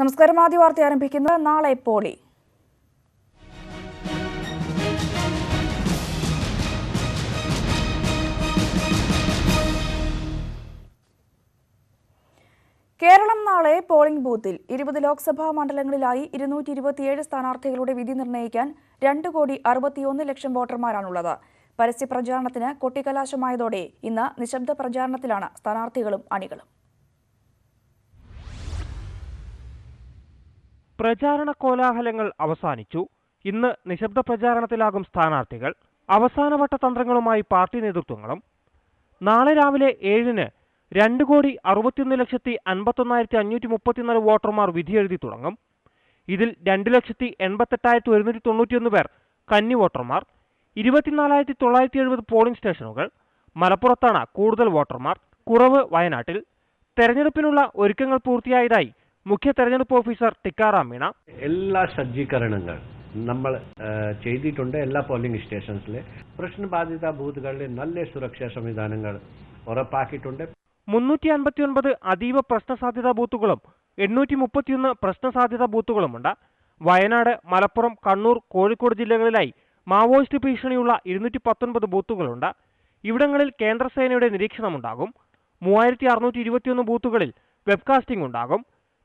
നമസ്കാരം. ആദ്യ വാർത്ത ആരംഭിക്കുന്നത് നാളെ പോളി. കേരളം നാളെ പോളിംഗ് ബൂത്തിൽ 20 ലോക്സഭാ മണ്ഡലങ്ങളിലായി 227 സ്ഥാനാർത്ഥികളുടെ വിധി നിർണ്ണയിക്കാൻ 2,61,00,000 വോട്ടർമാരാണുള്ളത്. പരസ്യ പ്രചാരണത്തിന് കൊട്ടിക്കലാശമായതോടെ ഇന്ന് നിശബ്ദ പ്രചാരണത്തിലാണ് സ്ഥാനാർത്ഥികളും അണികളും. പ്രചാരണ കോലാഹലങ്ങൾ അവസാനിച്ചു. ഇന്ന് നിശബ്ദ പ്രചാരണത്തിലാകും സ്ഥാനാർത്ഥികൾ. അവസാനവട്ട തന്ത്രങ്ങളുമായി പാർട്ടി നേതൃത്വങ്ങളും. നാളെ രാവിലെ 7-ന് 2,61,51,534 വോട്ടർമാർ വിധിയെഴുതി തുടങ്ങും. ഇതിൽ 2,88,191 പേർ കന്നി വോട്ടർമാർ. 24,970 പോളിംഗ് സ്റ്റേഷനുകൾ. മലപ്പുറത്താണ് കൂടുതൽ വോട്ടർമാർ. കുറവ് വയനാട്ടിൽ. തെരഞ്ഞെടുപ്പിനുള്ള ഒരുക്കങ്ങൾ പൂർത്തിയായതായി മുഖ്യ തെരഞ്ഞെടുപ്പ് ഓഫീസർ ടിക്കാറാം മീണ. എല്ലാ സജ്ജീകരണങ്ങൾ നമ്മൾ ചെയ്തിട്ടുണ്ട്. എല്ലാ പോളിംഗ് സ്റ്റേഷൻസിലെ പ്രശ്നബാധിത ബൂത്തുകളിലെ നല്ല സുരക്ഷാ സംവിധാനങ്ങൾ ഉറപ്പാക്കിയിട്ടുണ്ട്. 359 അതീവ പ്രശ്നസാധ്യതാ ബൂത്തുകളും 831 പ്രശ്നസാധ്യതാ ബൂത്തുകളുമുണ്ട്. വയനാട്, മലപ്പുറം, കണ്ണൂർ, കോഴിക്കോട് ജില്ലകളിലായി മാവോയിസ്റ്റ് ഭീഷണിയുള്ള 219 ബൂത്തുകളുണ്ട്. ഇവിടങ്ങളിൽ കേന്ദ്രസേനയുടെ നിരീക്ഷണമുണ്ടാകും. 3621 ബൂത്തുകളിൽ വെബ്കാസ്റ്റിംഗ് ഉണ്ടാകും.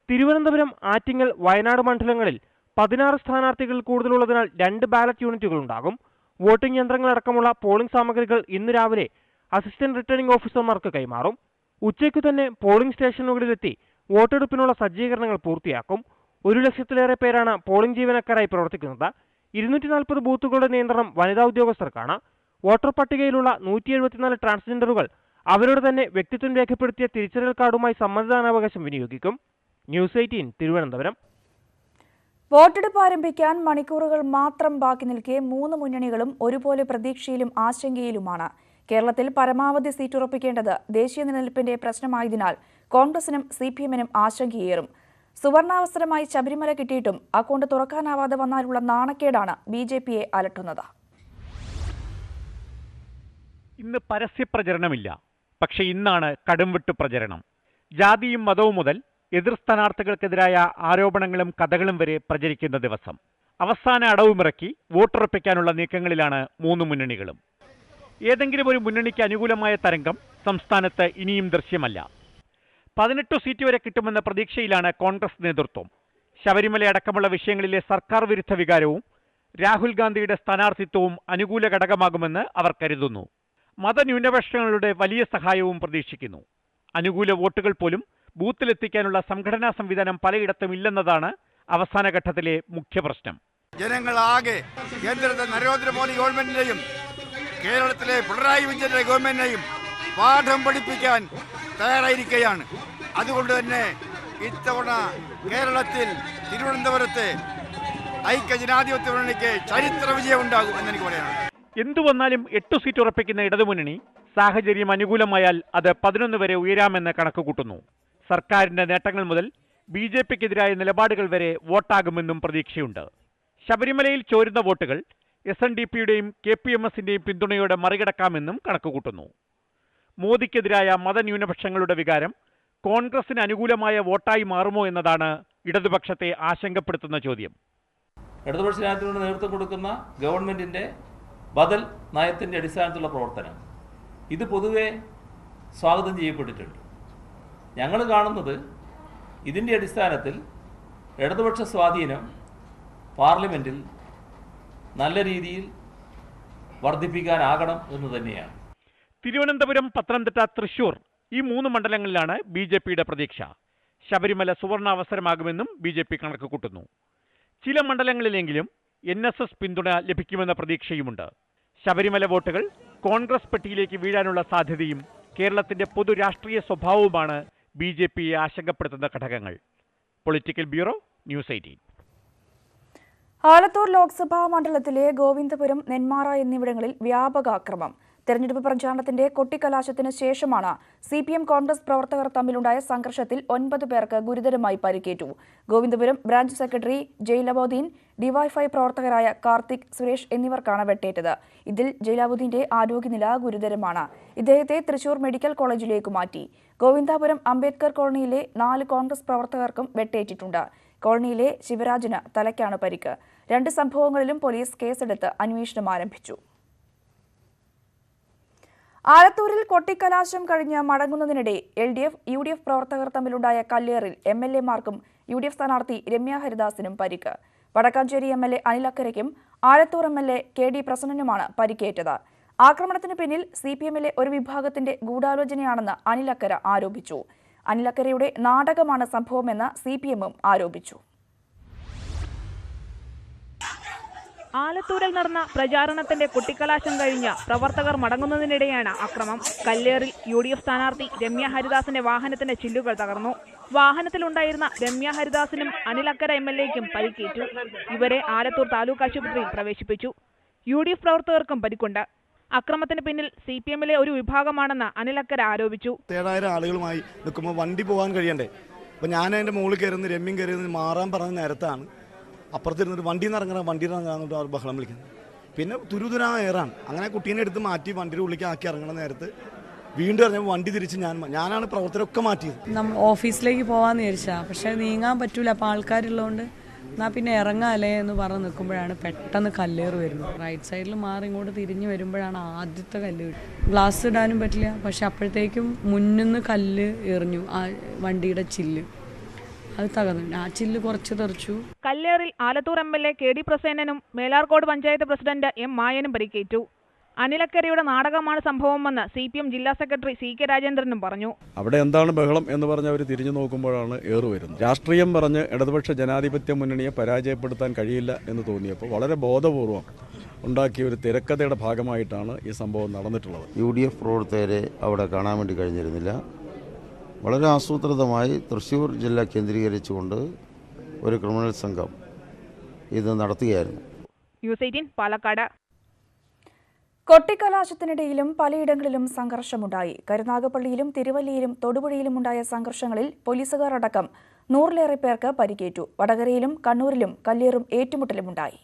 തിരുവനന്തപുരം, ആറ്റിങ്ങൽ, വയനാട് മണ്ഡലങ്ങളിൽ 16 സ്ഥാനാർത്ഥികൾ കൂടുതലുള്ളതിനാൽ 2 ബാലറ്റ് യൂണിറ്റുകൾ ഉണ്ടാകും. വോട്ടിംഗ് യന്ത്രങ്ങളടക്കമുള്ള പോളിംഗ് സാമഗ്രികൾ ഇന്ന് രാവിലെ അസിസ്റ്റന്റ് റിട്ടേണിംഗ് ഓഫീസർമാർക്ക് കൈമാറും. ഉച്ചയ്ക്കു തന്നെ പോളിംഗ് സ്റ്റേഷനുകളിലെത്തി വോട്ടെടുപ്പിനുള്ള സജ്ജീകരണങ്ങൾ പൂർത്തിയാക്കും. 1,00,000-ലേറെ പേരാണ് പോളിംഗ് ജീവനക്കാരായി പ്രവർത്തിക്കുന്നത്. 240 ബൂത്തുകളുടെ നിയന്ത്രണം വനിതാ ഉദ്യോഗസ്ഥർക്കാണ്. വോട്ടർ പട്ടികയിലുള്ള 174 ട്രാൻസ്ജെൻഡറുകൾ അവരുടെ തന്നെ വ്യക്തിത്വം രേഖപ്പെടുത്തിയ തിരിച്ചറിയൽ കാർഡുമായി സമ്മതിദാനാവകാശം വിനിയോഗിക്കും. ന്യൂസ് 18 തിരുവനന്തപുരം. വോട്ടെടുപ്പ് ആരംഭിക്കാൻ മണിക്കൂറുകൾ മാത്രം ബാക്കി നിൽക്കെ 3 മുന്നണികളും ഒരുപോലെ പ്രതീക്ഷയിലും ആശങ്കയിലുമാണ്. കേരളത്തിൽ പരമാവധി സീറ്റ് ഉറപ്പിക്കേണ്ടത് ദേശീയ നിലനിൽപ്പിന്റെ പ്രശ്നമായതിനാൽ കോൺഗ്രസിനും CPM-നും ആശങ്കയേറും. സുവർണാവസരമായി ശബരിമല കിട്ടിയിട്ടും അക്കൗണ്ട് തുറക്കാനാവാതെ വന്നാലുള്ള നാണക്കേടാണ് BJP-യെ അലട്ടുന്നത്. ഇന്ന് പരസ്യപ്രചരണമില്ല. പക്ഷെ ഇന്നാണ് കടുംവെട്ട് പ്രചരണം. ജാതിയും മതവും മുതൽ എതിർ സ്ഥാനാർത്ഥികൾക്കെതിരായ ആരോപണങ്ങളും കഥകളും വരെ പ്രചരിക്കുന്ന ദിവസം. അവസാന അടവുമിറക്കി വോട്ടുറപ്പിക്കാനുള്ള നീക്കങ്ങളിലാണ് 3 മുന്നണികളും. ഏതെങ്കിലും ഒരു മുന്നണിക്ക് അനുകൂലമായ തരംഗം സംസ്ഥാനത്ത് ഇനിയും ദൃശ്യമല്ല. 18 സീറ്റ് വരെ കിട്ടുമെന്ന പ്രതീക്ഷയിലാണ് കോൺഗ്രസ് നേതൃത്വം. ശബരിമല അടക്കമുള്ള വിഷയങ്ങളിലെ സർക്കാർ വിരുദ്ധ വികാരവും രാഹുൽ ഗാന്ധിയുടെ സ്ഥാനാർത്ഥിത്വവും അനുകൂല ഘടകമാകുമെന്ന് അവർ കരുതുന്നു. മതന്യൂനപക്ഷങ്ങളുടെ വലിയ സഹായവും പ്രതീക്ഷിക്കുന്നു. അനുകൂല വോട്ടുകൾ പോലും ബൂത്തിലെത്തിക്കാനുള്ള സംഘടനാ സംവിധാനം പലയിടത്തും ഇല്ലെന്നതാണ് അവസാന ഘട്ടത്തിലെ മുഖ്യ പ്രശ്നം. ജനങ്ങളാകെ കേന്ദ്രത്തിലെ നരേന്ദ്രമോദി ഗവൺമെന്റിനെയും കേരളത്തിലെ പിണറായി വിജയന്റെ ഗവൺമെന്റിനെയും പാഠം പഠിപ്പിക്കാൻ തയ്യാറായിരിക്കുകയാണ്. അതുകൊണ്ട് തന്നെ ഇത്തവണ കേരളത്തിൽ തിരുവനന്തപുരത്ത് ഐക്യജനാധിപത്യ മുന്നണിക്ക് ചരിത്ര വിജയം ഉണ്ടാകും എന്ന് എനിക്ക് പറയാനുണ്ട്. എന്തു വന്നാലും 8 സീറ്റ് ഉറപ്പിക്കുന്ന ഇടതുമുന്നണി സാഹചര്യം അനുകൂലമായാൽ അത് 11 വരെ ഉയരാമെന്ന് കണക്കുകൂട്ടുന്നു. സർക്കാരിന്റെ നേട്ടങ്ങൾ മുതൽ BJP-ക്കെതിരായ നിലപാടുകൾ വരെ വോട്ടാകുമെന്നും പ്രതീക്ഷയുണ്ട്. ശബരിമലയിൽ ചോരുന്ന വോട്ടുകൾ SNDP-യുടെയും KPMS-ന്റെയും പിന്തുണയോടെ മറികടക്കാമെന്നും കണക്കുകൂട്ടുന്നു. മോദിക്കെതിരായ മതന്യൂനപക്ഷങ്ങളുടെ വികാരം കോൺഗ്രസിന് അനുകൂലമായ വോട്ടായി മാറുമോ എന്നതാണ് ഇടതുപക്ഷത്തെ ആശങ്കപ്പെടുത്തുന്ന ചോദ്യം. ഇടതുപക്ഷ രാജ്യത്തിനോട് നേതൃത്വം കൊടുക്കുന്ന ഗവൺമെന്റിന്റെ ബദൽ നയത്തിന്റെ അടിസ്ഥാനത്തിലുള്ള പ്രവർത്തനം ഇത് പൊതുവെ സ്വാഗതം ചെയ്യപ്പെട്ടിട്ടുണ്ട്. ഞങ്ങൾ കാണുന്നത് ഇതിൻ്റെ അടിസ്ഥാനത്തിൽ ഇടതുപക്ഷ സ്വാധീനം പാർലമെന്റിൽ നല്ല രീതിയിൽ വർദ്ധിപ്പിക്കാനാകണം എന്ന് തന്നെയാണ്. തിരുവനന്തപുരം, പത്തനംതിട്ട, തൃശൂർ ഈ 3 മണ്ഡലങ്ങളിലാണ് BJP-യുടെ പ്രതീക്ഷ. ശബരിമല സുവർണാവസരമാകുമെന്നും BJP കണക്ക് കൂട്ടുന്നു. ചില മണ്ഡലങ്ങളിലെങ്കിലും NSS പിന്തുണ ലഭിക്കുമെന്ന പ്രതീക്ഷയുമുണ്ട്. ശബരിമല വോട്ടുകൾ കോൺഗ്രസ് പെട്ടിയിലേക്ക് വീഴാനുള്ള സാധ്യതയും കേരളത്തിന്റെ പൊതു രാഷ്ട്രീയ സ്വഭാവവുമാണ് BJP-യെ ആശങ്കപ്പെടുത്തുന്ന ഘടകങ്ങൾ. Political bureau, news 18. Alathur Lok Sabha മണ്ഡലത്തിലെ ഗോവിന്ദപുരം, നെന്മാറ എന്നിവിടങ്ങളിൽ വ്യാപക അക്രമം. തെരഞ്ഞെടുപ്പ് പ്രചാരണത്തിന്റെ കൊട്ടിക്കലാശത്തിന് ശേഷമാണ് CPM കോൺഗ്രസ് പ്രവർത്തകർ തമ്മിലുണ്ടായ സംഘർഷത്തിൽ 9 പേർക്ക് ഗുരുതരമായി പരിക്കേറ്റു. ഗോവിന്ദപുരം ബ്രാഞ്ച് സെക്രട്ടറി ജയിലബോദീൻ, DYFI പ്രവർത്തകരായ കാർത്തിക്, സുരേഷ് എന്നിവർക്കാണ് വെട്ടേറ്റത്. ഇതിൽ ജയിലബോദീന്റെ ആരോഗ്യനില ഗുരുതരമാണ്. ഇദ്ദേഹത്തെ തൃശൂർ മെഡിക്കൽ കോളേജിലേക്ക് മാറ്റി. ഗോവിന്ദപുരം അംബേദ്കർ കോളനിയിലെ 4 കോൺഗ്രസ് പ്രവർത്തകർക്കും വെട്ടേറ്റിട്ടുണ്ട്. കോളനിയിലെ ശിവരാജിന് തലയ്ക്കാണ് പരിക്ക്. 2 സംഭവങ്ങളിലും പോലീസ് കേസെടുത്ത് അന്വേഷണം ആരംഭിച്ചു. ആലത്തൂരിൽ കൊട്ടിക്കലാശം കഴിഞ്ഞ് മടങ്ങുന്നതിനിടെ LDF, UDF പ്രവർത്തകർ തമ്മിലുണ്ടായ കല്ലേറിൽ MLA-മാർക്കും UDF സ്ഥാനാർത്ഥി രമ്യ ഹരിദാസിനും പരിക്ക്. Vadakkanchery MLA Anil അക്കരയ്ക്കും Alathur MLA KD പ്രസന്നനുമാണ് പരിക്കേറ്റത്. ആക്രമണത്തിന് പിന്നിൽ CPM-ലെ ഒരു വിഭാഗത്തിന്റെ ഗൂഢാലോചനയാണെന്ന് അനിൽ അക്കര ആരോപിച്ചു. അനിൽ അക്കരയുടെ നാടകമാണ് സംഭവമെന്ന് CPM-ഉം ആരോപിച്ചു. ആലത്തൂരിൽ നടന്ന പ്രചാരണത്തിന്റെ കുട്ടിക്കലാശം കഴിഞ്ഞ് പ്രവർത്തകർ മടങ്ങുന്നതിനിടെയാണ് ആക്രമണം. കല്ലേറിൽ UDF സ്ഥാനാർത്ഥി രമ്യ ഹരിദാസിന്റെ വാഹനത്തിന്റെ ചില്ലുകൾ തകർന്നു. വാഹനത്തിലുണ്ടായിരുന്ന രമ്യ ഹരിദാസിനും അനിൽ അക്കര MLA-യ്ക്കും പരിക്കേറ്റു. ഇവരെ ആലത്തൂർ താലൂക്ക് ആശുപത്രിയിൽ പ്രവേശിപ്പിച്ചു. UDF പ്രവർത്തകർക്കും പരിക്കുണ്ട്. അക്രമത്തിന് പിന്നിൽ CPM-ലെ ഒരു വിഭാഗമാണെന്ന് അനിൽ അക്കര ആരോപിച്ചു. 7000 ആളുകളുമായി നിൽക്കുമ്പോൾ വണ്ടി പോകാൻ കഴിയണ്ടേ? അപ്പോൾ ഞാൻ അതിൻ്റെ മുകളിൽ കയറുന്ന രമ്യം കയറുന്ന മാറാൻ പറഞ്ഞ നേരത്താണ് അപ്പുറത്തിരുന്നിട്ട് വണ്ടിയിൽ നിന്ന് ഇറങ്ങാന്നിട്ട് അവർ ബഹളം വിളിക്കുന്നത്. പിന്നെ തുരുതുരാ ഏറാണ്. അങ്ങനെ കുട്ടീനെ എടുത്ത് മാറ്റി വണ്ടിയുടെ ഉള്ളിലേക്ക് ആക്കി ഇറങ്ങണ നേരത്ത് വീണ്ടും ഇറങ്ങുമ്പോൾ വണ്ടി തിരിച്ച് ഞാനാണ് പ്രവർത്തകരൊക്കെ മാറ്റിയത്. നമ്മൾ ഓഫീസിലേക്ക് പോകാമെന്ന് വിചാരിച്ചാൽ പക്ഷേ നീങ്ങാൻ പറ്റൂല. അപ്പോൾ ആൾക്കാരുള്ളതുകൊണ്ട് എന്നാൽ പിന്നെ ഇറങ്ങാല്ലേ എന്ന് പറഞ്ഞ് നിൽക്കുമ്പോഴാണ് പെട്ടെന്ന് കല്ലേറ് വരുന്നത്. റൈറ്റ് സൈഡിൽ മാറി ഇങ്ങോട്ട് തിരിഞ്ഞ് വരുമ്പോഴാണ് ആദ്യത്തെ കല്ല് വീഴുന്നത്. ഗ്ലാസ് ഇടാനും പറ്റില്ല. പക്ഷെ അപ്പോഴത്തേക്കും മുന്നിൽ നിന്ന് കല്ല് എറിഞ്ഞു. ആ വണ്ടിയുടെ ചില്ല് അത് തകർന്നു. ആ ചില്ല് കുറച്ച് തെറിച്ചു. കല്ലേറിൽ ആലത്തൂർ MLA KD പ്രസേനനും മേലാർക്കോട് പഞ്ചായത്ത് പ്രസിഡന്റ് M മായനും പരിക്കേറ്റു. അനിലക്കരയുടെ നാടകമാണ് സംഭവമെന്ന് CPM ജില്ലാ സെക്രട്ടറി CK രാജേന്ദ്രനും പറഞ്ഞു. അവിടെ എന്താണ് ബഹളം എന്ന് പറഞ്ഞ് അവർ തിരിഞ്ഞു നോക്കുമ്പോഴാണ് ഏറ് വരുന്നത്. രാഷ്ട്രീയം പറഞ്ഞ് ഇടതുപക്ഷ ജനാധിപത്യ മുന്നണിയെ പരാജയപ്പെടുത്താൻ കഴിയില്ല എന്ന് തോന്നിയപ്പോൾ വളരെ ബോധപൂർവം ഉണ്ടാക്കിയ ഒരു തിരക്കഥയുടെ ഭാഗമായിട്ടാണ് ഈ സംഭവം നടന്നിട്ടുള്ളത്. UDF പ്രവർത്തകരെ അവിടെ കാണാൻ വേണ്ടി കഴിഞ്ഞിരുന്നില്ല. വളരെ ആസൂത്രിതമായി തൃശ്ശൂർ ജില്ല കേന്ദ്രീകരിച്ചുകൊണ്ട് ഒരു ക്രിമിനൽ സംഘം ഇത് നടത്തുകയായിരുന്നു. ന്യൂസ് 18 പാലക്കാട്. കൊട്ടിക്കലാശത്തിനിടയിലും പലയിടങ്ങളിലും സംഘർഷമുണ്ടായി. കരുനാഗപ്പള്ളിയിലും തിരുവല്ലയിലും തൊടുപുഴയിലുമുണ്ടായ സംഘർഷങ്ങളിൽ പോലീസുകാർ അടക്കം 100-ലേറെ പേർക്ക് പരിക്കേറ്റു. വടകരയിലും കണ്ണൂരിലും കല്ലേറും ഏറ്റുമുട്ടലുമുണ്ടായി.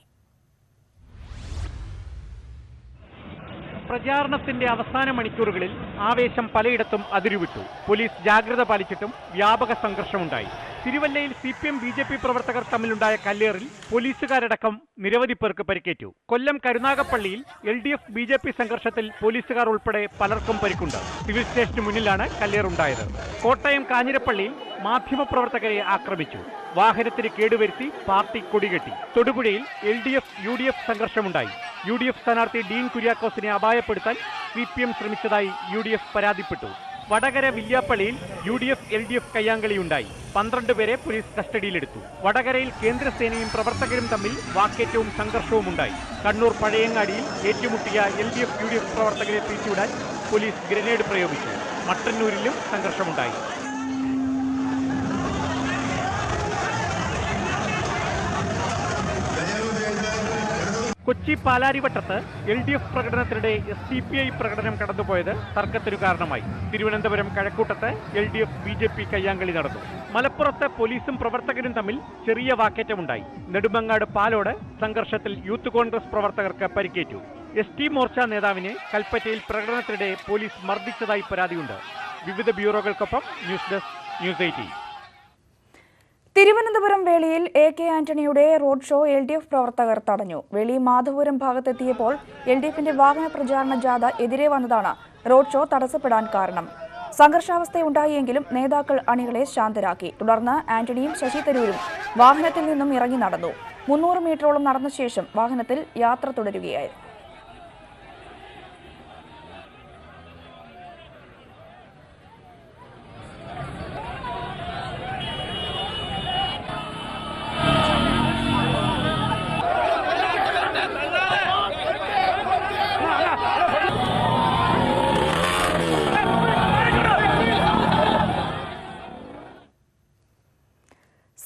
പ്രചാരണത്തിന്റെ അവസാന മണിക്കൂറുകളിൽ ആവേശം പലയിടത്തും അതിരുവിട്ടു. പോലീസ് ജാഗ്രത പാലിച്ചിട്ടും വ്യാപക സംഘർഷമുണ്ടായി. തിരുവല്ലയിൽ CPM BJP പ്രവർത്തകർ തമ്മിലുണ്ടായ കല്ലേറിൽ പോലീസുകാരടക്കം നിരവധി പേർക്ക് പരിക്കേറ്റു. കൊല്ലം കരുനാഗപ്പള്ളിയിൽ LDF BJP സംഘർഷത്തിൽ പോലീസുകാർ ഉൾപ്പെടെ പലർക്കും പരിക്കുണ്ട്. സിവിൽ സ്റ്റേഷന് മുന്നിലാണ് കല്ലേറുണ്ടായത്. കോട്ടയം കാഞ്ഞിരപ്പള്ളിയിൽ മാധ്യമപ്രവർത്തകരെ ആക്രമിച്ചു. വാഹനത്തിന് കേടുവരുത്തി പാർട്ടി കൊടികെട്ടി. തൊടുപുഴയിൽ LDF UDF സംഘർഷമുണ്ടായി. UDF സ്ഥാനാർത്ഥി Dean കുര്യാക്കോസിനെ അപായപ്പെടുത്താൻ CPM ശ്രമിച്ചതായി UDF പരാതിപ്പെട്ടു. Vadakara വില്യാപ്പള്ളിയിൽ UDF LDF കയ്യാങ്കളിയുണ്ടായി. 12 പേരെ പോലീസ് കസ്റ്റഡിയിലെടുത്തു. വടകരയിൽ കേന്ദ്രസേനയും പ്രവർത്തകരും തമ്മിൽ വാക്കേറ്റവും സംഘർഷവും ഉണ്ടായി. കണ്ണൂർ പഴയങ്ങാടിയിൽ ഏറ്റുമുട്ടിയ LDF UDF പ്രവർത്തകരെ പിരിച്ചുവിടാൻ പോലീസ് ഗ്രനേഡ് പ്രയോഗിച്ചു. മട്ടന്നൂരിലും സംഘർഷമുണ്ടായി. കൊച്ചി പാലാരിവട്ടത്ത് LDF പ്രകടനത്തിനിടെ SDPI പ്രകടനം കടന്നുപോയത് തർക്കത്തിനു കാരണമായി. തിരുവനന്തപുരം കഴക്കൂട്ടത്ത് LDF BJP കയ്യാങ്കളി നടന്നു. മലപ്പുറത്ത് പോലീസും പ്രവർത്തകരും തമ്മിൽ ചെറിയ വാക്കേറ്റമുണ്ടായി. നെടുമങ്ങാട് പാലോട് സംഘർഷത്തിൽ യൂത്ത് കോൺഗ്രസ് പ്രവർത്തകർക്ക് പരിക്കേറ്റു. ST മോർച്ച നേതാവിനെ കൽപ്പറ്റയിൽ പ്രകടനത്തിനിടെ പോലീസ് മർദ്ദിച്ചതായി പരാതിയുണ്ട്. വിവിധ ബ്യൂറോകൾക്കൊപ്പം ന്യൂസ് ഡെസ്ക് ന്യൂസ് 18. തിരുവനന്തപുരം വേളിയിൽ AK ആന്റണിയുടെ റോഡ് ഷോ LDF പ്രവർത്തകർ തടഞ്ഞു. വേളി മാധവപുരം ഭാഗത്തെത്തിയപ്പോൾ LDFന്റെ വാഹന പ്രചാരണ ജാഥ എതിരെ വന്നതാണ് റോഡ് ഷോ തടസ്സപ്പെടാൻ കാരണം. സംഘർഷാവസ്ഥയുണ്ടായെങ്കിലും നേതാക്കൾ അണികളെ ശാന്തരാക്കി. തുടർന്ന് ആന്റണിയും ശശി തരൂരും വാഹനത്തിൽ നിന്നും ഇറങ്ങി നടന്നു. 300 മീറ്ററോളം നടന്ന ശേഷം വാഹനത്തിൽ യാത്ര തുടരുകയായിരുന്നു.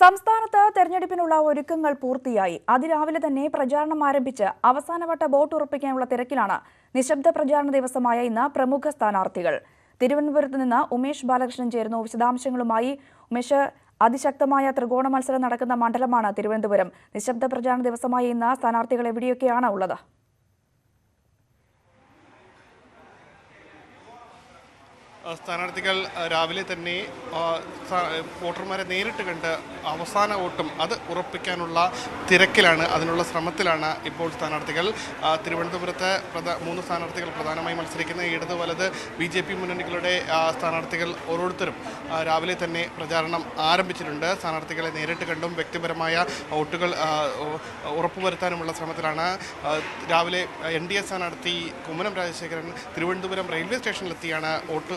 സംസ്ഥാനത്ത് തെരഞ്ഞെടുപ്പിനുള്ള ഒരുക്കങ്ങൾ പൂർത്തിയായി. അതിരാവിലെ തന്നെ പ്രചാരണം ആരംഭിച്ച് അവസാനവട്ട വോട്ട് ഉറപ്പിക്കാനുള്ള തിരക്കിലാണ് നിശബ്ദ പ്രചാരണ ദിവസമായ ഇന്ന് പ്രമുഖ സ്ഥാനാർത്ഥികൾ. തിരുവനന്തപുരത്ത് നിന്ന് ഉമേഷ് ബാലകൃഷ്ണൻ ചേരുന്നു വിശദാംശങ്ങളുമായി. ഉമേഷ്, അതിശക്തമായ ത്രികോണ മത്സരം നടക്കുന്ന മണ്ഡലമാണ് തിരുവനന്തപുരം. നിശബ്ദ പ്രചാരണ ദിവസമായ ഇന്ന് സ്ഥാനാർത്ഥികൾ എവിടെയൊക്കെയാണ് ഉള്ളത്? സ്ഥാനാർത്ഥികൾ രാവിലെ തന്നെ വോട്ടർമാരെ നേരിട്ട് കണ്ട് അവസാന വോട്ടും അത് ഉറപ്പിക്കാനുള്ള തിരക്കിലാണ്, അതിനുള്ള ശ്രമത്തിലാണ് ഇപ്പോൾ സ്ഥാനാർത്ഥികൾ. തിരുവനന്തപുരത്ത് 3 സ്ഥാനാർത്ഥികൾ പ്രധാനമായി മത്സരിക്കുന്ന ഇടത് വലത് BJP മുന്നണികളുടെ സ്ഥാനാർത്ഥികൾ ഓരോരുത്തരും രാവിലെ തന്നെ പ്രചാരണം ആരംഭിച്ചിട്ടുണ്ട്. സ്ഥാനാർത്ഥികളെ നേരിട്ട് കണ്ടും വ്യക്തിപരമായ വോട്ടുകൾ ഉറപ്പുവരുത്താനുമുള്ള ശ്രമത്തിലാണ്. രാവിലെ NDA സ്ഥാനാർത്ഥി കുമ്മനം രാജശേഖരൻ തിരുവനന്തപുരം റെയിൽവേ സ്റ്റേഷനിലെത്തിയാണ് വോട്ട്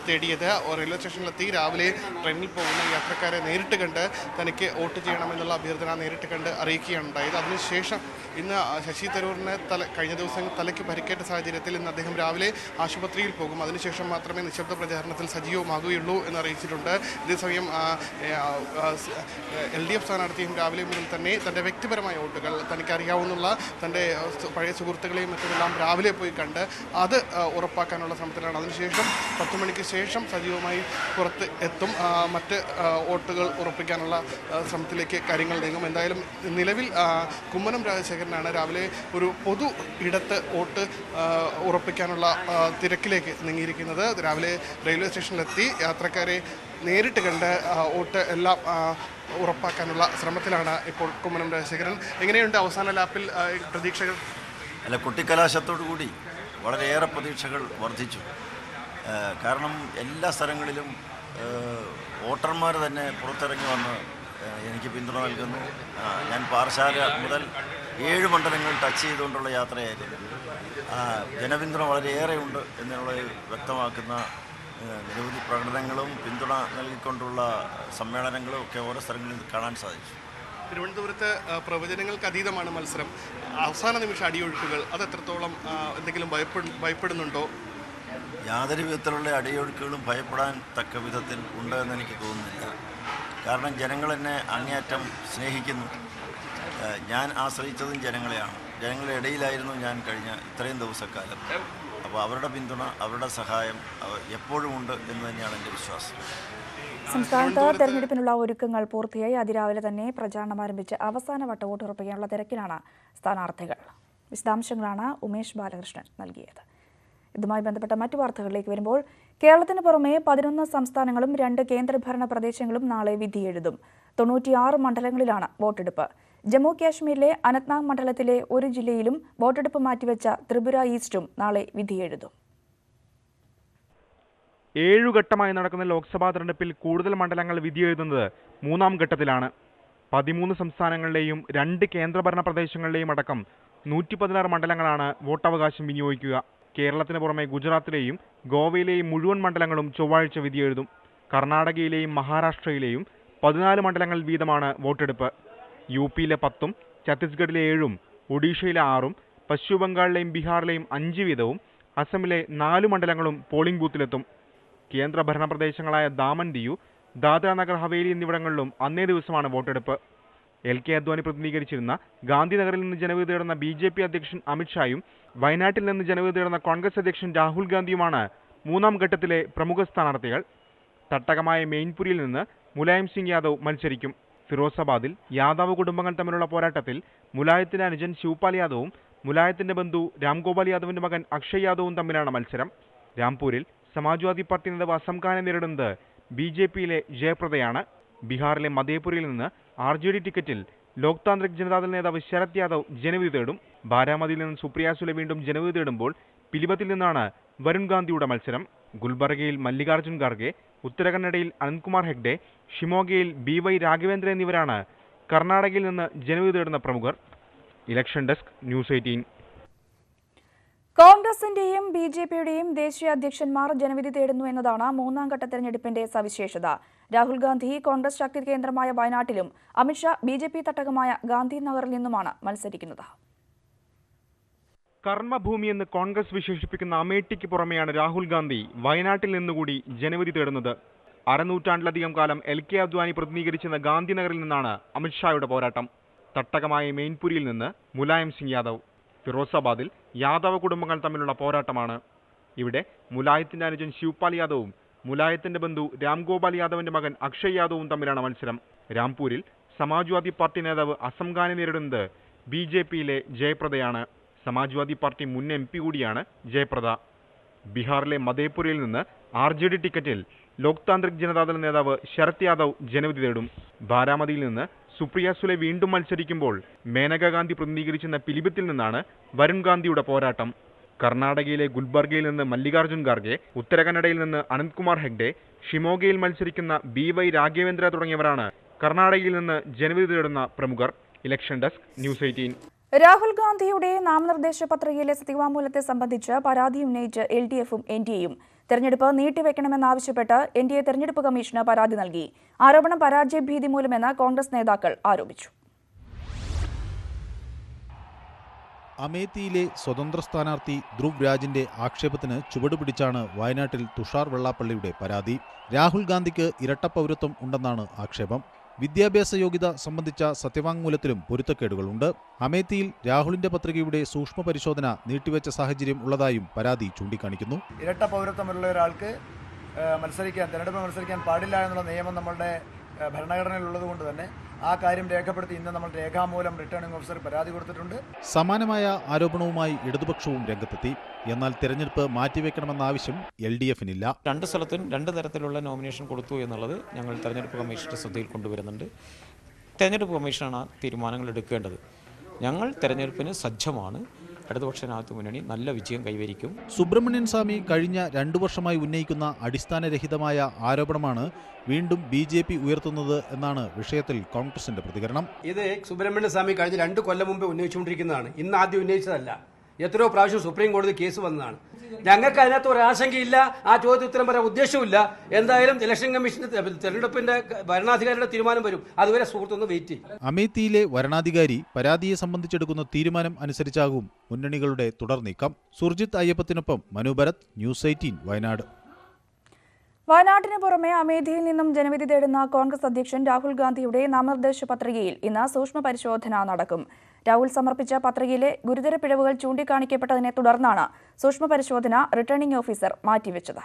തേടിയത്. റെയിൽവേ സ്റ്റേഷനിലെത്തി രാവിലെ ട്രെയിനിൽ പോകുന്ന യാത്രക്കാരെ നേരിട്ട് കണ്ട് തനിക്ക് വോട്ട് ചെയ്യണമെന്നുള്ള അഭ്യർത്ഥന നേരിട്ട് കണ്ട് അറിയിക്കുകയാണ് ഉണ്ടായത്. അതിനുശേഷം ഇന്ന് ശശി തരൂരിന് കഴിഞ്ഞ ദിവസം തലയ്ക്ക് പരിക്കേറ്റ സാഹചര്യത്തിൽ ഇന്ന് അദ്ദേഹം രാവിലെ ആശുപത്രിയിൽ പോകും. അതിനുശേഷം മാത്രമേ നിശബ്ദ പ്രചാരണത്തിൽ സജീവമാകുകയുള്ളൂ എന്ന് അറിയിച്ചിട്ടുണ്ട്. ഇതേസമയം LDF സ്ഥാനാർത്ഥിയും രാവിലെ മുതൽ തന്നെ തൻ്റെ വ്യക്തിപരമായ വോട്ടുകൾ തനിക്കറിയാവുന്ന തൻ്റെ പഴയ സുഹൃത്തുക്കളെയും മറ്റുമെല്ലാം രാവിലെ പോയി കണ്ട് അത് ഉറപ്പാക്കാനുള്ള ശ്രമത്തിലാണ്. അതിനുശേഷം 10 മണിക്ക് ശേഷം സജീവമായി പുറത്ത് എത്തും. മറ്റ് വോട്ടുകൾ ഉറപ്പിക്കാനുള്ള ശ്രമത്തിലേക്ക് കാര്യങ്ങൾ നീങ്ങും. എന്തായാലും നിലവിൽ കുമ്മനം രാജശേഖരനാണ് രാവിലെ ഒരു പൊതു ഇടത്ത് വോട്ട് ഉറപ്പിക്കാനുള്ള തിരക്കിലേക്ക് നീങ്ങിയിരിക്കുന്നത്. രാവിലെ റെയിൽവേ സ്റ്റേഷനിലെത്തി യാത്രക്കാരെ നേരിട്ട് കണ്ട് വോട്ട് എല്ലാം ഉറപ്പാക്കാനുള്ള ശ്രമത്തിലാണ് ഇപ്പോൾ കുമ്മനം രാജശേഖരൻ. എങ്ങനെയുണ്ട് അവസാന ലാപ്പിൽ പ്രതീക്ഷകൾ? അല്ല, കൊട്ടിക്കലാശത്തോടു കൂടി വളരെയേറെ പ്രതീക്ഷകൾ വർദ്ധിച്ചു. കാരണം എല്ലാ സ്ഥലങ്ങളിലും വോട്ടർമാർ തന്നെ പുറത്തിറങ്ങി വന്ന് എനിക്ക് പിന്തുണ നൽകുന്നു. ഞാൻ പാറശാല മുതൽ 7 മണ്ഡലങ്ങൾ ടച്ച് ചെയ്തുകൊണ്ടുള്ള യാത്രയായിരുന്നു. ജനപിന്തുണ വളരെയേറെയുണ്ട് എന്നുള്ളത് വ്യക്തമാക്കുന്ന നിരവധി പ്രകടനങ്ങളും പിന്തുണ നൽകിക്കൊണ്ടുള്ള സമ്മേളനങ്ങളും ഒക്കെ ഓരോ സ്ഥലങ്ങളിൽ കാണാൻ സാധിച്ചു. തിരുവനന്തപുരത്ത് പ്രവചനങ്ങൾക്ക് അതീതമാണ് മത്സരം. അവസാന നിമിഷ അടിയൊഴുക്കുകൾ അത് എത്രത്തോളം എന്തെങ്കിലും ഭയപ്പെടുന്നുണ്ടോ? യാതൊരു വിധത്തിലുള്ള അടിയൊഴുക്കുകളും ഭയപ്പെടാൻ തക്ക വിധത്തിൽ ഉണ്ട് എന്ന് എനിക്ക് തോന്നുന്നില്ല. കാരണം ജനങ്ങൾ എന്നെ അങ്ങേയറ്റം സ്നേഹിക്കുന്നു. ഞാൻ ആശ്രയിച്ചതും ജനങ്ങളെയാണ്. ജനങ്ങളുടെ ഇടയിലായിരുന്നു ഞാൻ കഴിഞ്ഞ ഇത്രയും ദിവസക്കാലം. അപ്പോൾ അവരുടെ പിന്തുണ, അവരുടെ സഹായം എപ്പോഴും ഉണ്ട് എന്ന് തന്നെയാണ് എൻ്റെ വിശ്വാസം. സംസ്ഥാനത്ത് തെരഞ്ഞെടുപ്പിനുള്ള ഒരുക്കങ്ങൾ പൂർത്തിയായി. അതിരാവിലെ തന്നെ പ്രചാരണം ആരംഭിച്ച് അവസാനവട്ട വോട്ടുറപ്പിക്കാനുള്ള തിരക്കിലാണ് സ്ഥാനാർത്ഥികൾ. വിശദാംശങ്ങളാണ് ഉമേഷ് ബാലകൃഷ്ണൻ നൽകിയത്. ഇതുമായി ബന്ധപ്പെട്ട മറ്റു വാർത്തകളിലേക്ക് വരുമ്പോൾ, കേരളത്തിന് പുറമെ 11 സംസ്ഥാനങ്ങളും 2 കേന്ദ്രഭരണ പ്രദേശങ്ങളും നാളെ വിധിയെഴുതും. 96 മണ്ഡലങ്ങളിലാണ് വോട്ടെടുപ്പ്. ജമ്മു കാശ്മീരിലെ അനന്ത്നാഗ് മണ്ഡലത്തിലെ ഒരു ജില്ലയിലും വോട്ടെടുപ്പ് മാറ്റിവെച്ച ത്രിപുര ഈസ്റ്റും നാളെ വിധിയെഴുതും. 7 ഘട്ടമായി നടക്കുന്ന ലോക്സഭാ തെരഞ്ഞെടുപ്പിൽ കൂടുതൽ മണ്ഡലങ്ങൾ വിധിയെഴുതുന്നത് 3ാം ഘട്ടത്തിലാണ്. 13 സംസ്ഥാനങ്ങളിലെയും 2 കേന്ദ്രഭരണ പ്രദേശങ്ങളിലെയും അടക്കം 116 മണ്ഡലങ്ങളാണ് വോട്ടവകാശം വിനിയോഗിക്കുക. കേരളത്തിന് പുറമെ ഗുജറാത്തിലെയും ഗോവയിലെയും മുഴുവൻ മണ്ഡലങ്ങളും ചൊവ്വാഴ്ച വിധിയെഴുതും. കർണാടകയിലെയും മഹാരാഷ്ട്രയിലെയും 14 മണ്ഡലങ്ങൾ വീതമാണ് വോട്ടെടുപ്പ്. UPയിലെ 10ഉം ഛത്തീസ്ഗഡിലെ 7ഉം ഒഡീഷയിലെ 6ഉം പശ്ചിമബംഗാളിലെയും ബീഹാറിലെയും 5 വീതവും അസമിലെ 4 മണ്ഡലങ്ങളും പോളിംഗ് ബൂത്തിലെത്തും. കേന്ദ്രഭരണ പ്രദേശങ്ങളായ ദാമൻ ദിയു, ദാദ്ര നഗർ ഹവേലി എന്നിവിടങ്ങളിലും അന്നേ ദിവസമാണ് വോട്ടെടുപ്പ്. LK അദ്വാനി പ്രതിനിധീകരിച്ചിരുന്ന ഗാന്ധിനഗറിൽ നിന്ന് ജനവിധി തേടുന്ന BJP അധ്യക്ഷൻ അമിത്ഷായും വയനാട്ടിൽ നിന്ന് ജനവിധി തേടുന്ന കോൺഗ്രസ് അധ്യക്ഷൻ രാഹുൽ ഗാന്ധിയുമാണ് 3ാം ഘട്ടത്തിലെ പ്രമുഖ സ്ഥാനാർത്ഥികൾ. തട്ടകമായ മെയിൻപുരിയിൽ നിന്ന് മുലായം സിംഗ് യാദവ് മത്സരിക്കും. ഫിറോസാബാദിൽ യാദവ് കുടുംബങ്ങൾ തമ്മിലുള്ള പോരാട്ടത്തിൽ മുലായത്തിന്റെ അനുജൻ ശിവപാൽ യാദവും മുലായത്തിന്റെ ബന്ധു രാംഗോപാൽ യാദവിന്റെ മകൻ അക്ഷയ് യാദവും തമ്മിലാണ് മത്സരം. രാംപൂരിൽ സമാജ്വാദി പാർട്ടി നേതാവ് അസം ഖാനെ നേരിടുന്നത് BJPയിലെ ജയപ്രദയാണ്. ബീഹാറിലെ മധേപുരയിൽ നിന്ന് RJD ടിക്കറ്റിൽ ലോക് താന്ത്രിക് ജനതാദൾ നേതാവ് ശരത് യാദവ് ജനവിധി തേടും. ബാരാമതിയിൽ നിന്ന് സുപ്രിയ സുലെ വീണ്ടും ജനവിധി തേടുമ്പോൾ പിലിഭത്തിൽ നിന്നാണ് വരുൺ ഗാന്ധിയുടെ മത്സരം. ഗുൽബർഗയിൽ മല്ലികാർജ്ജുൻ ഖാർഗെ, ഉത്തരകന്നഡയിൽ അനന്ത്കുമാർ ഹെഗ്ഡെ, ഷിമോഗയിൽ BY രാഘവേന്ദ്ര എന്നിവരാണ് കർണാടകയിൽ നിന്ന് ജനവിധി തേടുന്ന പ്രമുഖർ. Election desk, news 18. കോൺഗ്രസിന്റെയും BJPയുടെയും ദേശീയ അധ്യക്ഷന്മാർ ജനവിധി തേടുന്നു എന്നതാണ് 3ാം ഘട്ട തെരഞ്ഞെടുപ്പിന്റെ സവിശേഷത. രാഹുൽ ഗാന്ധി കോൺഗ്രസ് ശക്തി കേന്ദ്രമായ വയനാട്ടിലും അമിത്ഷാ BJP തട്ടകമായ ഗാന്ധിനഗറിൽ നിന്നുമാണ് മത്സരിക്കുന്നത്. കർമ്മഭൂമി എന്ന് കോൺഗ്രസ് വിശേഷിപ്പിക്കുന്ന അമേഠിക്ക് പുറമെയാണ് രാഹുൽ ഗാന്ധി വയനാട്ടിൽ നിന്നുകൂടി ജനവിധി തേടുന്നത്. അരനൂറ്റാണ്ടിലധികം കാലം LK അദ്വാനി പ്രതിനിധീകരിച്ചിരുന്ന ഗാന്ധിനഗറിൽ നിന്നാണ് അമിത്ഷായുടെ പോരാട്ടം. തട്ടകമായ മെയിൻപുരിയിൽ നിന്ന് മുലായം സിംഗ് യാദവ്. ഫിറോസാബാദിൽ യാദവ് കുടുംബങ്ങൾ തമ്മിലുള്ള പോരാട്ടമാണ്. ഇവിടെ മുലായത്തിന്റെ അനുജൻ ശിവപാൽ യാദവും മുലായത്തിന്റെ ബന്ധു രാംഗോപാൽ യാദവിന്റെ മകൻ അക്ഷയ് യാദവും തമ്മിലാണ് മത്സരം. രാംപൂരിൽ സമാജ്വാദി പാർട്ടി നേതാവ് അസം ഖാനെ നേരിടുന്നത് BJPയിലെ ജയപ്രദയാണ്. സമാജ്വാദി പാർട്ടി മുൻ MP കൂടിയാണ് ജയപ്രദ. ബീഹാറിലെ മധേപുരയിൽ നിന്ന് RJD ടിക്കറ്റിൽ ലോക് താന്ത്രിക് ജനതാദൾ നേതാവ് ശരത് യാദവ് ജനവിധി തേടും. ബാരാമതിയിൽ നിന്ന് സുപ്രിയ സുലെ വീണ്ടും മത്സരിക്കുമ്പോൾ മേനകാ ഗാന്ധി പ്രതിനിധീകരിക്കുന്ന പിലിഭിത്തിൽ നിന്നാണ് വരുൺ ഗാന്ധിയുടെ പോരാട്ടം. കർണാടകയിലെ ഗുൽബർഗയിൽ നിന്ന് മല്ലികാർജുൻ ഖാർഗെ, ഉത്തരകന്നഡയിൽ നിന്ന് അനന്ത്കുമാർ ഹെഗ്ഡെ, ഷിമോഗയിൽ മത്സരിക്കുന്ന BY രാഘവേന്ദ്ര തുടങ്ങിയവരാണ് കർണാടകയിൽ നിന്ന് ജനവിധി തേടുന്ന പ്രമുഖർ. Election desk, news 18. രാഹുൽ ഗാന്ധിയുടെ നാമനിർദ്ദേശ പത്രികയിലെ സത്യവാങ്മൂലത്തെ സംബന്ധിച്ച് പരാതി ഉന്നയിച്ച് LDFും NDAയും തെരഞ്ഞെടുപ്പ് നീട്ടിവെക്കണമെന്നാവശ്യപ്പെട്ട് NDA തെരഞ്ഞെടുപ്പ് കമ്മീഷന് പരാതി നൽകി. ആരോപണം പരാജയഭീതി മൂലമെന്ന് കോൺഗ്രസ് നേതാക്കൾ ആരോപിച്ചു. അമേത്തിയിലെ സ്വതന്ത്ര സ്ഥാനാർത്ഥി ധ്രുവ് രാജിന്റെ ആക്ഷേപത്തിന് ചുവടുപിടിച്ചാണ് വയനാട്ടിൽ തുഷാർ വെള്ളാപ്പള്ളിയുടെ പരാതി. രാഹുൽ ഗാന്ധിക്ക് ഇരട്ട പൗരത്വം ഉണ്ടെന്നാണ് ആക്ഷേപം. വിദ്യാഭ്യാസ യോഗ്യത സംബന്ധിച്ച സത്യവാങ്മൂലത്തിലും പൊരുത്തക്കേടുകളുണ്ട്. അമേത്തിയിൽ രാഹുലിന്റെ പത്രികയുടെ സൂക്ഷ്മ പരിശോധന നീട്ടിവെച്ച സാഹചര്യം ഉള്ളതായും പരാതി ചൂണ്ടിക്കാണിക്കുന്നു. ഇരട്ട പൗരത്വമുള്ള ഒരാൾക്ക് തെരഞ്ഞെടുപ്പ് മത്സരിക്കാൻ പാടില്ല എന്നുള്ള നിയമം നമ്മളുടെ ഭരണഘടനയിലുള്ളത് കൊണ്ട് തന്നെ ആ കാര്യം രേഖപ്പെടുത്തി ഇന്ന് നമ്മൾ രേഖാമൂലം റിട്ടേണിംഗ് ഓഫീസർ പരാതി കൊടുത്തിട്ടുണ്ട്. സമാനമായ ആരോപണവുമായി ഇടതുപക്ഷവും രംഗത്തെത്തി. എന്നാൽ തെരഞ്ഞെടുപ്പ് മാറ്റിവെക്കണമെന്ന ആവശ്യം LDFിനില്ല. 2 സ്ഥലത്തും 2 തരത്തിലുള്ള നോമിനേഷൻ കൊടുത്തു എന്നുള്ളത് ഞങ്ങൾ തെരഞ്ഞെടുപ്പ് കമ്മീഷന്റെ ശ്രദ്ധയിൽ കൊണ്ടുവരുന്നുണ്ട്. തെരഞ്ഞെടുപ്പ് കമ്മീഷനാണ് തീരുമാനങ്ങൾ എടുക്കേണ്ടത്. ഞങ്ങൾ തെരഞ്ഞെടുപ്പിന് സജ്ജമാണ്. ഇടതുപക്ഷ ജനാധിപത്യ മുന്നണി നല്ല വിജയം കൈവരിക്കും. സുബ്രഹ്മണ്യൻ സ്വാമി കഴിഞ്ഞ 2 വർഷമായി ഉന്നയിക്കുന്ന അടിസ്ഥാനരഹിതമായ ആരോപണമാണ് വീണ്ടും BJP ഉയർത്തുന്നത് എന്നാണ് വിഷയത്തിൽ കോൺഗ്രസിന്റെ പ്രതികരണം. ഇത് സുബ്രഹ്മണ്യൻ സ്വാമി കഴിഞ്ഞ 2 കൊല്ലം മുമ്പ് ഉന്നയിച്ചുകൊണ്ടിരിക്കുന്നതാണ്. ഇന്ന് ആദ്യം ഉന്നയിച്ചതല്ല. എത്രയോ പ്രാവശ്യം സുപ്രീം കോടതി കേസ് വന്നതാണ്. ഞങ്ങൾക്ക് അതിനകത്ത് ഒരു ആശങ്കയില്ല. ആ ചോദ്യത്തിന് ഉത്തരം പറയാൻ ഉദ്ദേശവുമില്ല. എന്തായാലും ഇലക്ഷൻ കമ്മീഷൻ തെരഞ്ഞെടുപ്പിന്റെ വരണാധികാരിയുടെ തീരുമാനം വരും. അതുവരെ സുഹൃത്തൊന്ന് വെയിറ്റ് ചെയ്യും. അമേത്തിയിലെ വരണാധികാരി പരാതിയെ സംബന്ധിച്ചെടുക്കുന്ന തീരുമാനം അനുസരിച്ചാകും മുന്നണികളുടെ തുടർ നീക്കം. സുർജിത് അയ്യപ്പത്തിനൊപ്പം മനു ഭരത്, ന്യൂസ് 18 വയനാട്. വയനാട്ടിന് പുറമെ അമേഠിയിൽ നിന്നും ജനവിധി തേടുന്ന കോൺഗ്രസ് അധ്യക്ഷൻ രാഹുൽ ഗാന്ധിയുടെ നാമനിർദ്ദേശ പത്രികയിൽ ഇന്ന് സൂക്ഷ്മ പരിശോധന നടക്കും. രാഹുൽ സമർപ്പിച്ച പത്രികയിലെ ഗുരുതര പിഴവുകൾ ചൂണ്ടിക്കാണിക്കപ്പെട്ടതിനെ തുടർന്നാണ് സൂക്ഷ്മ പരിശോധന റിട്ടേണിംഗ് ഓഫീസർ മാറ്റിവെച്ചത്.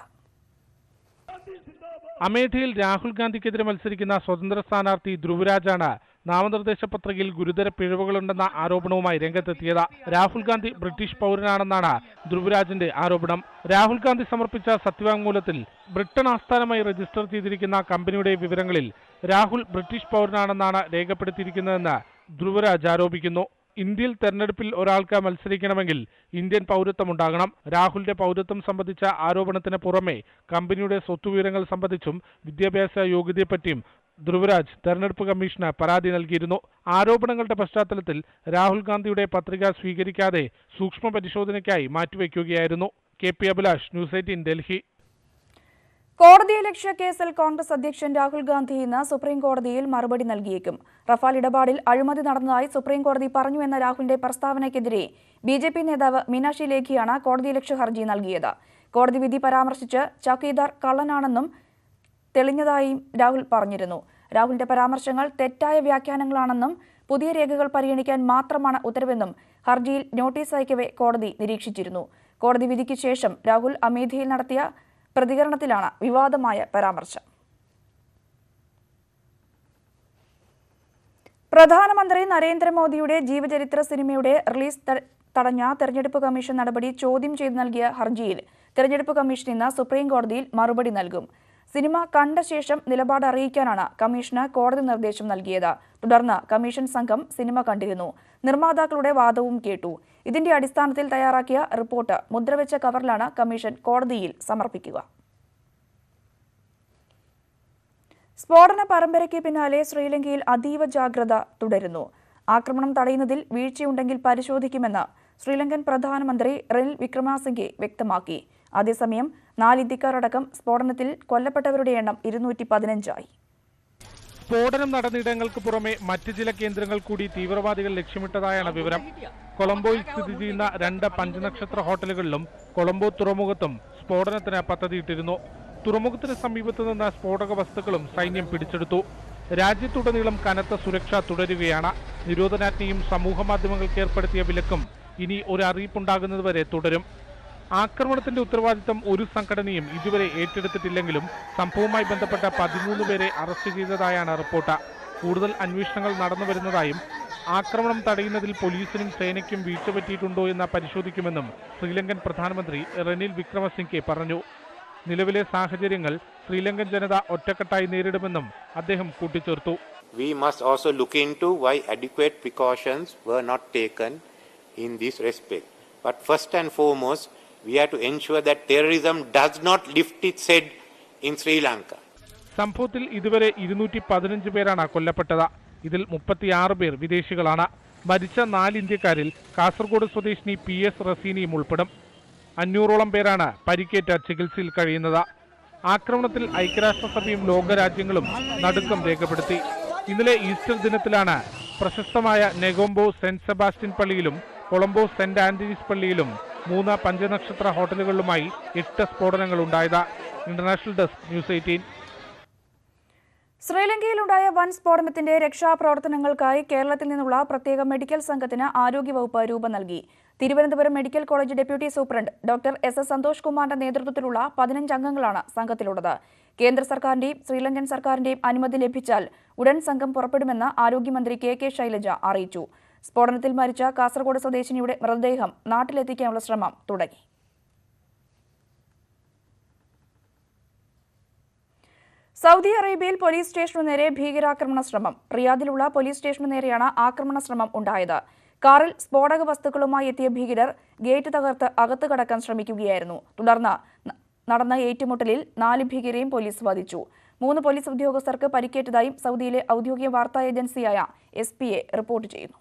അമേഠിയിൽ രാഹുൽ ഗാന്ധിക്കെതിരെ മത്സരിക്കുന്ന സ്വതന്ത്ര സ്ഥാനാർത്ഥി ധ്രുവ് രാജാണ് നാമനിർദ്ദേശ പത്രികയിൽ ഗുരുതര പിഴവുകളുണ്ടെന്ന ആരോപണവുമായി രംഗത്തെത്തിയത്. രാഹുൽ ഗാന്ധി ബ്രിട്ടീഷ് പൗരനാണെന്നാണ് ധ്രുവ് രാജിന്റെ ആരോപണം. രാഹുൽ ഗാന്ധി സമർപ്പിച്ച സത്യവാങ്മൂലത്തിൽ ബ്രിട്ടൻ ആസ്ഥാനമായി രജിസ്റ്റർ ചെയ്തിരിക്കുന്ന കമ്പനിയുടെ വിവരങ്ങളിൽ രാഹുൽ ബ്രിട്ടീഷ് പൗരനാണെന്നാണ് രേഖപ്പെടുത്തിയിരിക്കുന്നതെന്ന് ധ്രുവ് രാജ് ആരോപിക്കുന്നു. ഇന്ത്യയിൽ തെരഞ്ഞെടുപ്പിൽ ഒരാൾക്ക് മത്സരിക്കണമെങ്കിൽ ഇന്ത്യൻ പൗരത്വം ഉണ്ടാകണം. രാഹുലിന്റെ പൗരത്വം സംബന്ധിച്ച ആരോപണത്തിന് പുറമെ കമ്പനിയുടെ സ്വത്തുവിവരങ്ങൾ സംബന്ധിച്ചും വിദ്യാഭ്യാസ യോഗ്യതയെപ്പറ്റിയും ധ്രുവരാജ് തെരഞ്ഞെടുപ്പ് കമ്മീഷന് പരാതി നൽകിയിരുന്നു. ആരോപണങ്ങളുടെ പശ്ചാത്തലത്തിൽ രാഹുൽ ഗാന്ധിയുടെ പത്രിക സ്വീകരിക്കാതെ സൂക്ഷ്മ പരിശോധനയ്ക്കായി മാറ്റിവെക്കുകയായിരുന്നു. KP Abhilash, news 18 Delhi. കോടതിയലക്ഷ്യ കേസിൽ കോൺഗ്രസ് അധ്യക്ഷൻ രാഹുൽ ഗാന്ധി ഇന്ന് സുപ്രീം കോടതിയിൽ മറുപടി നൽകിയേക്കും. റഫാൽ ഇടപാടിൽ അഴിമതി നടന്നതായി സുപ്രീം കോടതി പറഞ്ഞുവെന്ന രാഹുലിന്റെ പ്രസ്താവനയ്ക്കെതിരെ BJP നേതാവ് മീനാക്ഷി ലേഖിയാണ് കോടതിയലക്ഷ്യ ഹർജി നൽകിയത്. കോടതി വിധി പരാമർശിച്ച് ചൌക്കീദാർ കള്ളനാണെന്നും തെളിഞ്ഞതായും രാഹുൽ പറഞ്ഞിരുന്നു. രാഹുലിന്റെ പരാമർശങ്ങൾ തെറ്റായ വ്യാഖ്യാനങ്ങളാണെന്നും പുതിയ രേഖകൾ പരിഗണിക്കാൻ മാത്രമാണ് ഉത്തരവെന്നും ഹർജിയിൽ നോട്ടീസ് അയക്കവെ കോടതി നിരീക്ഷിച്ചിരുന്നു. കോടതി വിധിക്ക് ശേഷം രാഹുൽ അമേഠിയിൽ നടത്തിയ പ്രതികരണത്തിലാണ് വിവാദമായ പരാമർശം. പ്രധാനമന്ത്രി നരേന്ദ്രമോദിയുടെ ജീവചരിത്ര സിനിമയുടെ റിലീസ് തടഞ്ഞ തെരഞ്ഞെടുപ്പ് കമ്മീഷൻ നടപടി ചോദ്യം ചെയ്ത് നൽകിയ ഹർജിയിൽ തെരഞ്ഞെടുപ്പ് കമ്മീഷൻ ഇന്ന് സുപ്രീം കോടതിയിൽ മറുപടി നൽകും. സിനിമ കണ്ട ശേഷം നിലപാട് അറിയിക്കാനാണ് കമ്മീഷന് കോടതി നിർദ്ദേശം നൽകിയത്. തുടർന്ന് കമ്മീഷൻ സംഘം സിനിമ കണ്ടിരുന്നു. നിർമ്മാതാക്കളുടെ വാദവും കേട്ടു. ഇതിന്റെ അടിസ്ഥാനത്തിൽ തയ്യാറാക്കിയ റിപ്പോർട്ട് മുദ്രവെച്ച കവറിലാണ് കമ്മീഷൻ കോടതിയിൽ സമർപ്പിക്കുക. സ്ഫോടന പരമ്പരയ്ക്ക് പിന്നാലെ ശ്രീലങ്കയിൽ അതീവ ജാഗ്രത തുടരുന്നു. ആക്രമണം തടയുന്നതിൽ വീഴ്ചയുണ്ടെങ്കിൽ പരിശോധിക്കുമെന്ന് ശ്രീലങ്കൻ പ്രധാനമന്ത്രി റെനിൽ വിക്രമസിംഗെ വ്യക്തമാക്കി. അതേസമയം 4 ഇന്ത്യക്കാരടക്കം സ്ഫോടനത്തിൽ കൊല്ലപ്പെട്ടവരുടെ എണ്ണം 215 സ്ഫോടനം നടന്നിടങ്ങൾക്ക് പുറമെ മറ്റ് ചില കേന്ദ്രങ്ങൾ കൂടി തീവ്രവാദികൾ ലക്ഷ്യമിട്ടതായാണ് വിവരം. കൊളംബോയിൽ സ്ഥിതി ചെയ്യുന്ന 2 5-നക്ഷത്ര ഹോട്ടലുകളിലും കൊളംബോ തുറമുഖത്തും സ്ഫോടനത്തിന് പദ്ധതിയിട്ടിരുന്നു. തുറമുഖത്തിന് സമീപത്തു നിന്ന് സ്ഫോടക വസ്തുക്കളും സൈന്യം പിടിച്ചെടുത്തു. രാജ്യത്തുടനീളം കനത്ത സുരക്ഷ തുടരുകയാണ്. നിരോധനാജ്ഞയും സമൂഹ മാധ്യമങ്ങൾക്ക് ഏർപ്പെടുത്തിയ വിലക്കും ഇനി ഒരു അറിയിപ്പുണ്ടാകുന്നതുവരെ തുടരും. ആക്രമണത്തിന്റെ ഉത്തരവാദിത്തം ഒരു സംഘടനയും ഇതുവരെ ഏറ്റെടുത്തിട്ടില്ലെങ്കിലും സംഭവവുമായി ബന്ധപ്പെട്ട 13 പേരെ അറസ്റ്റ് ചെയ്തതായാണ് റിപ്പോർട്ട്. കൂടുതൽ അന്വേഷണങ്ങൾ നടന്നുവരുന്നതായും ആക്രമണം തടയുന്നതിൽ പോലീസിനും സേനയ്ക്കും വീഴ്ച പറ്റിയിട്ടുണ്ടോ എന്ന് പരിശോധിക്കുമെന്നും ശ്രീലങ്കൻ പ്രധാനമന്ത്രി റനിൽ വിക്രമസിംഗെ പറഞ്ഞു. നിലവിലെ സാഹചര്യങ്ങൾ ശ്രീലങ്കൻ ജനത ഒറ്റക്കെട്ടായി നേരിടുമെന്നും അദ്ദേഹം കൂട്ടിച്ചേർത്തു. We must also look into why adequate precautions were not taken in this respect. But first and foremost, we have to ensure that terrorism does not lift its head in Sri Lanka. സംഭവത്തിൽ ഇതുവരെ 215 പേരാണ് കൊല്ലപ്പെട്ടത്. ഇതിൽ 36 പേർ വിദേശികളാണ്. മരിച്ച 4 ഇന്ത്യക്കാരിൽ കാസർഗോഡ് സ്വദേശിനി PS റസീനിയും ഉൾപ്പെടും. 500ഓളം പേരാണ് പരിക്കേറ്റ ചികിത്സയിൽ കഴിയുന്നത്. ആക്രമണത്തിൽ ഐക്യരാഷ്ട്രസഭയും ലോകരാജ്യങ്ങളും നടുക്കം രേഖപ്പെടുത്തി. ഇന്നലെ ഈസ്റ്റർ ദിനത്തിലാണ് പ്രശസ്തമായ നെഗോംബോ സെന്റ് സെബാസ്റ്റ്യൻ പള്ളിയിലും കൊളംബോ സെന്റ് ആന്റണീസ് പള്ളിയിലും 3 പഞ്ചനക്ഷത്ര ഹോട്ടലുകളിലുമായി 8 സ്ഫോടനങ്ങൾ ഉണ്ടായത്. International desk news 18. ശ്രീലങ്കയിലുണ്ടായ വൻ സ്ഫോടനത്തിന്റെ രക്ഷാപ്രവർത്തനങ്ങൾക്കായി കേരളത്തിൽ നിന്നുള്ള പ്രത്യേക മെഡിക്കൽ സംഘത്തിന് ആരോഗ്യവകുപ്പ് രൂപം നൽകി. Thiruvananthapuram medical college deputy superintendent doctor SS Santhosh കുമാറിന്റെ നേതൃത്വത്തിലുള്ള 15 അംഗങ്ങളാണ് സംഘത്തിലുള്ളത്. കേന്ദ്ര സർക്കാരിന്റെയും ശ്രീലങ്കൻ സർക്കാരിന്റെയും അനുമതി ലഭിച്ചാൽ ഉടൻ സംഘം പുറപ്പെടുമെന്ന് ആരോഗ്യമന്ത്രി KK ശൈലജ അറിയിച്ചു. സ്ഫോടനത്തിൽ മരിച്ച കാസർഗോഡ് സ്വദേശിനിയുടെ മൃതദേഹം നാട്ടിലെത്തിക്കാനുള്ള ശ്രമം തുടങ്ങി. സൗദി അറേബ്യയിൽ പോലീസ് സ്റ്റേഷനു നേരെ ഭീകരാക്രമണ ശ്രമം. റിയാദിലുള്ള പോലീസ് സ്റ്റേഷനു നേരെയാണ് ആക്രമണ ശ്രമം ഉണ്ടായത്. കാറിൽ സ്ഫോടക വസ്തുക്കളുമായി എത്തിയ ഭീകരർ ഗേറ്റ് തകർത്ത് അകത്ത് കടക്കാൻ ശ്രമിക്കുകയായിരുന്നു. തുടർന്ന് നടന്ന ഏറ്റുമുട്ടലിൽ 4 ഭീകരെയും പോലീസ് വധിച്ചു. 3 പോലീസ് ഉദ്യോഗസ്ഥർക്ക് പരിക്കേറ്റതായും സൗദിയിലെ ഔദ്യോഗിക വാർത്താ ഏജൻസിയായ SPA റിപ്പോർട്ട് ചെയ്യുന്നു.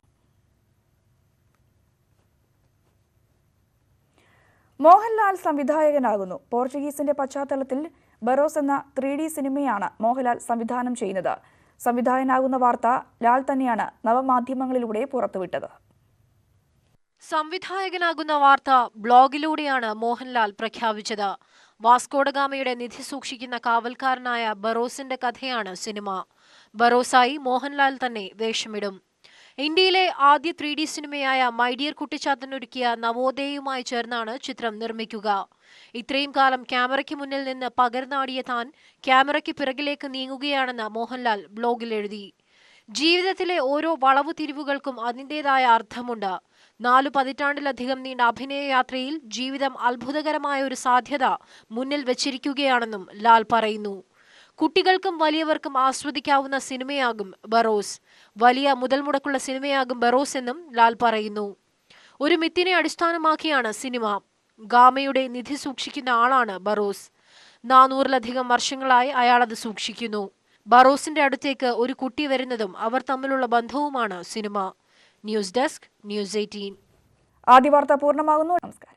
മോഹൻലാൽ സംവിധായകനാകുന്നു. പോർച്ചുഗീസിന്റെ പശ്ചാത്തലത്തിൽ ബറോസ് എന്ന 3D സിനിമയാണ് മോഹൻലാൽ സംവിധാനം ചെയ്യുന്നത്. സംവിധായകനാകുന്ന വാർത്ത ലാൽ തന്നെയാണ് നവമാധ്യമങ്ങളിലൂടെ പുറത്തുവിട്ടത്. സംവിധായകനാകുന്ന വാർത്ത ബ്ലോഗിലൂടെയാണ് മോഹൻലാൽ പ്രഖ്യാപിച്ചത്. വാസ്കോഡഗാമയുടെ നിധി സൂക്ഷിക്കുന്ന കാവൽക്കാരനായ ബറോസിന്റെ കഥയാണ് സിനിമ. ബറോസായി മോഹൻലാൽ തന്നെ വേഷമിടും. ഇന്ത്യയിലെ ആദ്യ 3D സിനിമയായ മൈ ഡിയർ കുട്ടിച്ചാത്തൻ ഒരുക്കിയ നവോദയയുമായി ചേർന്നാണ് ചിത്രം നിർമ്മിക്കുക. ഇത്രയും കാലം ക്യാമറയ്ക്ക് മുന്നിൽ നിന്ന് പകർന്നാടിയ താൻ ക്യാമറയ്ക്ക് പിറകിലേക്ക് നീങ്ങുകയാണെന്ന് മോഹൻലാൽ ബ്ലോഗിൽ എഴുതി. ജീവിതത്തിലെ ഓരോ വളവു തിരിവുകൾക്കും അതിൻ്റെതായ അർത്ഥമുണ്ട്. 4 പതിറ്റാണ്ടിലധികം നീണ്ട അഭിനയ യാത്രയിൽ ജീവിതം അത്ഭുതകരമായ ഒരു സാധ്യത മുന്നിൽ വച്ചിരിക്കുകയാണെന്നും ലാൽ പറയുന്നു. കുട്ടികൾക്കും വലിയവർക്കും ആസ്വദിക്കാവുന്ന സിനിമയാകും ബറോസ്. വലിയ മുതൽ മുടക്കുള്ള സിനിമയാകും ബറോസ് എന്നും ലാൽ പറയുന്നു. ഒരു മിത്തിനെ അടിസ്ഥാനമാക്കിയാണ് സിനിമ. ഗാമയുടെ നിധി സൂക്ഷിക്കുന്ന ആളാണ് ബറോസ്. 400-ലധികം വർഷങ്ങളായി അയാളത് സൂക്ഷിക്കുന്നു. ബറോസിന്റെ അടുത്തേക്ക് ഒരു കുട്ടി വരുന്നതും അവർ തമ്മിലുള്ള ബന്ധവുമാണ് സിനിമ. News desk news 18. ആദ്യ വാർത്ത പൂർണ്ണമാകുന്നു. നമസ്കാരം.